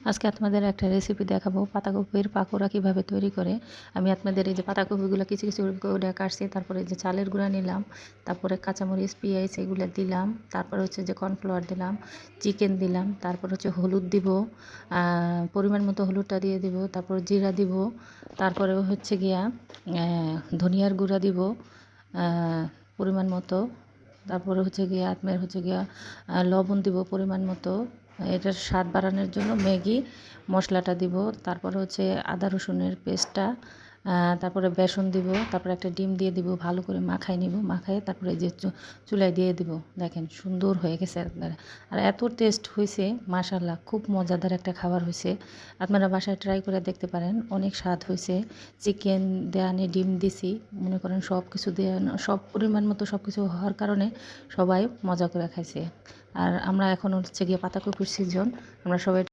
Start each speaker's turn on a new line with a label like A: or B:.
A: আজকে আপনাদের একটা রেসিপি দেখাবো পাতাকপির পাকোড়া কিভাবে তৈরি করে। আমি আপনাদের এই যে পাতাকপিগুলো কিছু কিছু করে কাটছি, তারপরে যে চালের গুঁড়া নিলাম, তারপরে কাঁচামরিচ পেঁয়াজ এগুলো দিলাম, তারপরে হচ্ছে যে কর্নফ্লাওয়ার দিলাম, চিকেন দিলাম, তারপর হচ্ছে হলুদ দিব, পরিমাণ মতো হলুদটা দিয়ে দিব, তারপর জিরা দিব, তারপরে হচ্ছে গিয়া ধনিয়ার গুঁড়া দিব পরিমাণ মতো, তারপরে হচ্ছে গিয়া আপনার হচ্ছে গিয়া লবণ দিব পরিমাণ মতো, এটার স্বাদ বাড়ানোর জন্য ম্যাগি মশলাটা দিব, তারপরে হচ্ছে আদা রসুনের পেস্টটা, তারপরে বেসন দিব, তারপরে একটা ডিম দিয়ে দিব, ভালো করে মাখায় নিব, মাখায় তারপরে যে চুলায় দিয়ে দিব। দেখেন সুন্দর হয়ে গেছে একবারে, আর এত টেস্ট হয়েছে মাশাআল্লাহ, খুব মজাদার একটা খাবার হয়েছে। আপনারা বাসায় ট্রাই করে দেখতে পারেন, অনেক স্বাদ হয়েছে। চিকেন দেয়ানি ডিম দিছি, মনে করেন সব কিছু দিয়ে সব পরিমাণ মতো সব কিছু হওয়ার কারণে সবাই মজা করে খাইছে। আর আমরা এখন হচ্ছে গিয়ে পাতাকপির সিজন, আমরা সবাই